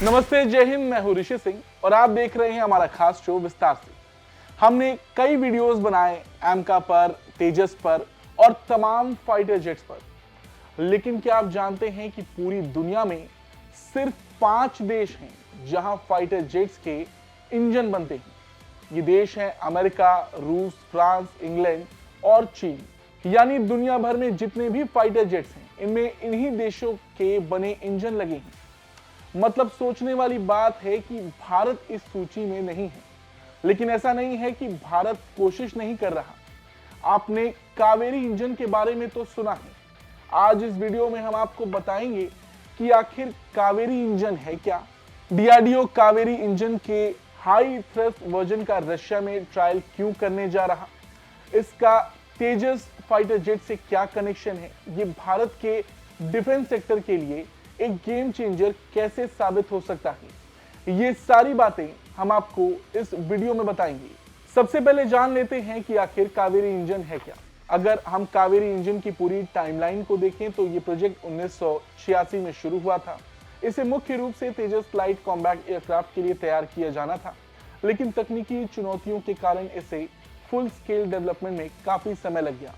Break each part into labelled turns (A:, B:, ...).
A: नमस्ते, जय हिंद। मैं हूं ऋषि सिंह और आप देख रहे हैं हमारा खास शो विस्तार से। हमने कई वीडियोस बनाए एमका पर, तेजस पर और तमाम फाइटर जेट्स पर, लेकिन क्या आप जानते हैं कि पूरी दुनिया में सिर्फ 5 देश हैं जहां फाइटर जेट्स के इंजन बनते हैं। ये देश हैं अमेरिका, रूस, फ्रांस, इंग्लैंड और चीन। यानी दुनिया भर में जितने भी फाइटर जेट्स हैं, इनमें इन्हीं देशों के बने इंजन लगे हैं। मतलब सोचने वाली बात है कि भारत इस सूची में नहीं है, लेकिन ऐसा नहीं है कि भारत कोशिश नहीं कर रहा। आपने कावेरी इंजन के बारे में तो सुना है। आज इस वीडियो में हम आपको बताएंगे कि आखिर कावेरी इंजन है क्या, डीआरडीओ कावेरी इंजन के हाई थ्रस्ट वर्जन का रशिया में ट्रायल क्यों करने जा रहा, इसका तेजस फाइटर जेट से क्या कनेक्शन है, ये भारत के डिफेंस सेक्टर के लिए एक गेम चेंजर कैसे साबित हो सकता है, ये सारी बातें हम आपको इस वीडियो में बताएंगे। सबसे पहले जान लेते हैं कि आखिर कावेरी इंजन है क्या। अगर हम कावेरी इंजन की पूरी टाइमलाइन को देखें तो ये प्रोजेक्ट 1986 में शुरू हुआ था। इसे मुख्य रूप से तेजस लाइट कॉम्बैट एयरक्राफ्ट के लिए तैयार किया जाना था, लेकिन तकनीकी चुनौतियों के कारण इसे फुल स्केल डेवलपमेंट में काफी समय लग गया।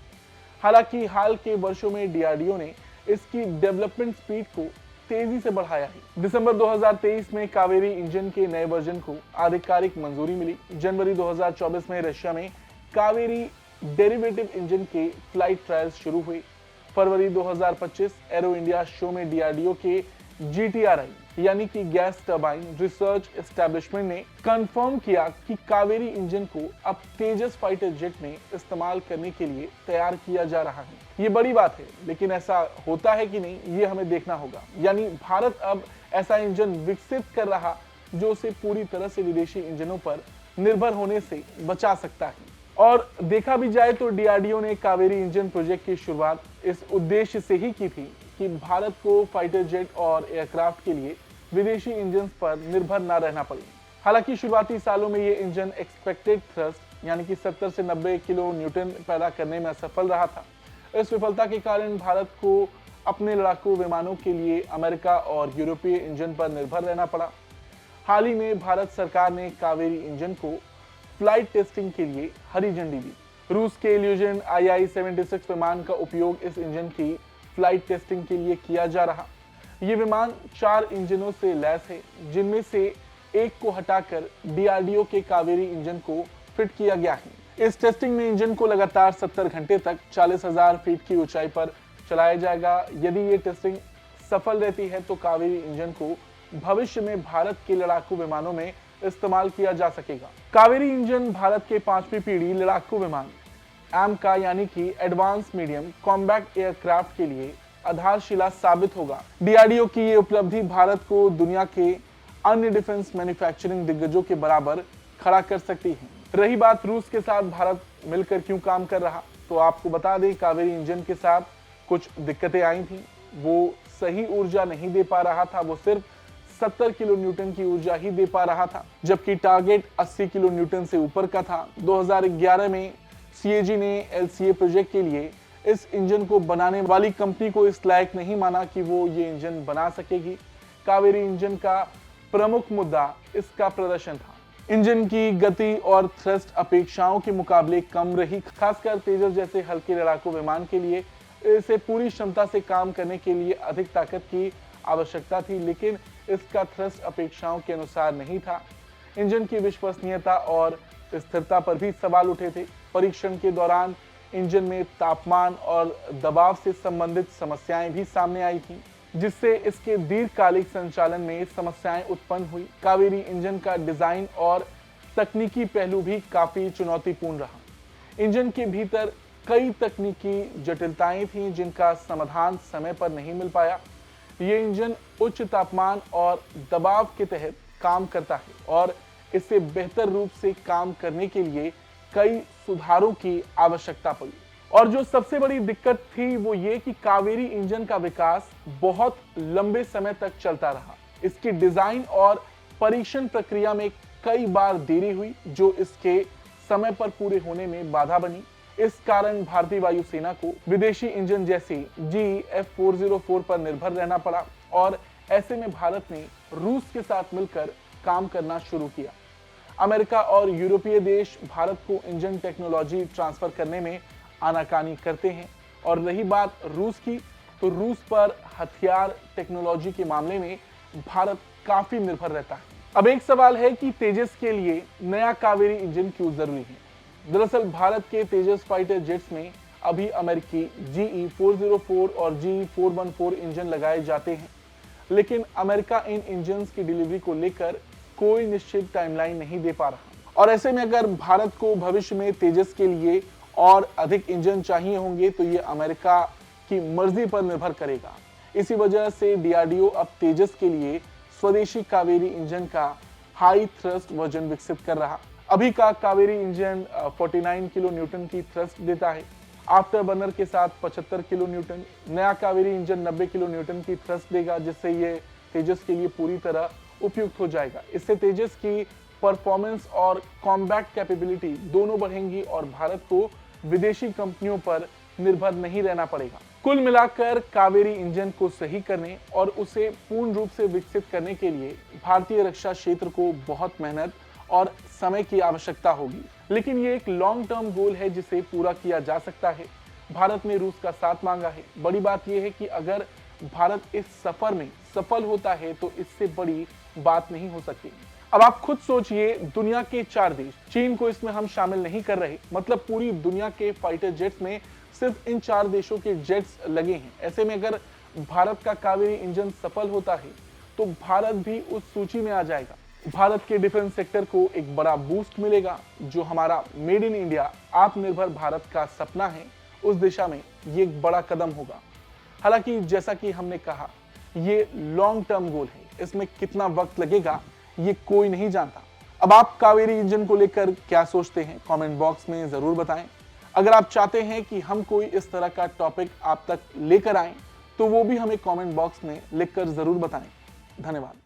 A: हालांकि हाल के वर्षों में डीआरडीओ ने इसकी डेवलपमेंट स्पीड को तेजी से बढ़ाया है। दिसंबर 2023 में कावेरी इंजन के नए वर्जन को आधिकारिक मंजूरी मिली। जनवरी 2024 में रशिया में कावेरी डेरिवेटिव इंजन के फ्लाइट ट्रायल्स शुरू हुए। फरवरी 2025 एरो इंडिया शो में डीआरडीओ के जीटीआरआई यानी कि गैस टरबाइन रिसर्च एस्टेब्लिशमेंट ने कंफर्म किया कि कावेरी इंजन को अब तेजस फाइटर जेट में इस्तेमाल करने के लिए तैयार किया जा रहा है। ये बड़ी बात है, लेकिन ऐसा होता है कि नहीं, ये हमें देखना होगा। यानी भारत अब ऐसा इंजन विकसित कर रहा जो उसे पूरी तरह से विदेशी इंजनों पर निर्भर होने से बचा सकता है। और देखा भी जाए तो डीआरडीओ ने कावेरी इंजन प्रोजेक्ट की शुरुआत इस उद्देश्य से ही की थी कि भारत को फाइटर जेट और एयरक्राफ्ट के लिए विदेशी इंजन पर निर्भर न रहना पड़े। हालांकि शुरुआती सालों में ये इंजन एक्सपेक्टेड थ्रस्ट यानी कि 70 से 90 किलो न्यूटन पैदा करने में असफल रहा था। इस विफलता के कारण भारत को अपने लड़ाकू विमानों के लिए अमेरिका और यूरोपीय इंजन पर निर्भर रहना पड़ा। हाल ही में भारत सरकार ने कावेरी इंजन को फ्लाइट टेस्टिंग के लिए हरी झंडी दी। रूस के इल्यूजन II-76 विमान का उपयोग इस इंजन की फ्लाइट टेस्टिंग के लिए किया जा रहा। ये विमान 4 इंजनों से लैस है, जिनमें से एक को हटाकर डीआरडीओ के कावेरी इंजन को फिट किया गया है। इस टेस्टिंग में इंजन को लगातार 70 घंटे तक 40,000 फीट की ऊंचाई पर चलाया जाएगा। यदि ये टेस्टिंग सफल रहती है तो कावेरी इंजन को भविष्य में भारत के लड़ाकू विमानों में इस्तेमाल किया जा सकेगा। कावेरी इंजन भारत के 5वीं पीढ़ी लड़ाकू विमान एमका यानी कि एडवांस मीडियम कॉम्बैट एयरक्राफ्ट के लिए आधारशिला साबित होगा। डीआरडीओ की ये उपलब्धि भारत को दुनिया के अन्य डिफेंस मैन्युफैक्चरिंग दिग्गजों के बराबर खड़ा कर सकती है। रही बात रूस के साथ भारत मिलकर क्यों काम कर रहा, तो आपको बता दें कावेरी इंजन के साथ कुछ दिक्कतें आई थी। वो सही ऊर्जा नहीं दे पा रहा था, वो सिर्फ 70 किलो न्यूटन की ऊर्जा ही दे पा रहा था, जबकि टारगेट 80 किलो न्यूटन से ऊपर का था। 2011 में सीएजी ने एलसीए प्रोजेक्ट के लिए इस इंजन को बनाने वाली कंपनी को इस लायक नहीं माना कि वो ये इंजन बना सकेगी। कावेरी इंजन का प्रमुख मुद्दा इसका प्रदर्शन था। इंजन की गति और थ्रस्ट अपेक्षाओं के मुकाबले कम रही, खासकर तेजस जैसे हल्के लड़ाकू विमान के लिए इसे पूरी क्षमता से काम करने के लिए अधिक ताकत की आवश्यकता थी, लेकिन इसका थ्रस्ट अपेक्षाओं के अनुसार नहीं था। इंजन की विश्वसनीयता और स्थिरता पर भी सवाल उठे थे। परीक्षण के दौरान इंजन में तापमान और दबाव से संबंधित समस्याएं भी सामने आई थी, जिससे इसके दीर्घकालिक संचालन में समस्याएं उत्पन्न हुई। कावेरी इंजन का डिजाइन और तकनीकी पहलू भी काफी चुनौतीपूर्ण रहा। इंजन के भीतर कई तकनीकी जटिलताएं थीं जिनका समाधान समय पर नहीं मिल पाया। ये इंजन उच्च तापमान और दबाव के तहत काम करता है और इसे बेहतर रूप से काम करने के लिए कई सुधारों की आवश्यकता पड़ी। और जो सबसे बड़ी दिक्कत थी वो ये कि कावेरी इंजन का विकास बहुत लंबे समय तक चलता रहा। इसकी डिजाइन और परीक्षण प्रक्रिया में कई बार देरी हुई, जो इसके समय पर पूरे होने में बाधा बनी। इस कारण भारतीय वायुसेना को विदेशी इंजन जैसे GF404 पर निर्भर रहना पड़ा और ऐसे में भारत ने रूस के साथ मिलकर काम करना शुरू किया। अमेरिका और यूरोपीय देश भारत को इंजन टेक्नोलॉजी ट्रांसफर करने में आनाकानी करते हैं। और रही बात रूस की, तो रूस पर हथियार टेक्नोलॉजी के मामले में भारत काफी निर्भर रहता है। अब एक सवाल है कि तेजस के लिए नया कावेरी इंजन क्यों जरूरी है। दरअसल भारत के तेजस फाइटर जेट्स में अभी अमेरिकी GE-404 और GE-414 इंजन लगाए जाते हैं, लेकिन अमेरिका इन इंजन्स की डिलीवरी को लेकर कोई निश्चित टाइमलाइन नहीं दे पा रहा। और ऐसे में अगर भारत को भविष्य में तेजस के लिए और अधिक इंजन चाहिए होंगे तो ये अमेरिका की मर्जी पर निर्भर करेगा। इसी वजह से DRDO अब तेजस के लिए स्वदेशी कावेरी इंजन का हाई थ्रस्ट वर्जन विकसित कर रहा। अभी का कावेरी इंजन 49 किलो न्यूटन की थ्रस्ट देता है, आफ्टर बर्नर के साथ 75 किलो न्यूटन। नया कावेरी इंजन 90 किलो न्यूटन की थ्रस्ट देगा, जिससे ये तेजस के लिए पूरी तरह उपयुक्त हो जाएगा। इससे तेजस की परफॉर्मेंस और कॉम्बैट कैपेबिलिटी दोनों बढ़ेंगी और भारत को विदेशी कंपनियों पर निर्भर नहीं रहना पड़ेगा। कुल मिलाकर कावेरी इंजन को सही करने और उसे पूर्ण रूप से विकसित करने के लिए भारतीय रक्षा क्षेत्र को बहुत मेहनत और समय की आवश्यकता होगी, लेकिन ये एक लॉन्ग टर्म गोल है जिसे पूरा किया जा सकता है। भारत ने रूस का साथ मांगा है। बड़ी बात यह है कि अगर भारत इस सफर में सफल होता है तो इससे बड़ी बात नहीं हो सकती। अब आप खुद सोचिए, दुनिया के 4 देश, चीन को इसमें हम शामिल नहीं कर रहे, मतलब पूरी दुनिया के फाइटर जेट्स में सिर्फ इन 4 देशों के जेट्स लगे हैं। ऐसे में अगर भारत का कावेरी इंजन सफल होता है तो भारत भी उस सूची में आ जाएगा। भारत के डिफेंस सेक्टर को एक बड़ा बूस्ट मिलेगा, जो हमारा मेड इन इंडिया आत्मनिर्भर भारत का सपना है, उस दिशा में ये एक बड़ा कदम होगा। हालांकि जैसा कि हमने कहा, ये लॉन्ग टर्म गोल है, इसमें कितना वक्त लगेगा ये कोई नहीं जानता। अब आप कावेरी इंजन को लेकर क्या सोचते हैं, कमेंट बॉक्स में जरूर बताएं। अगर आप चाहते हैं कि हम कोई इस तरह का टॉपिक आप तक लेकर आएं तो वो भी हमें कमेंट बॉक्स में लिखकर जरूर बताएं। धन्यवाद।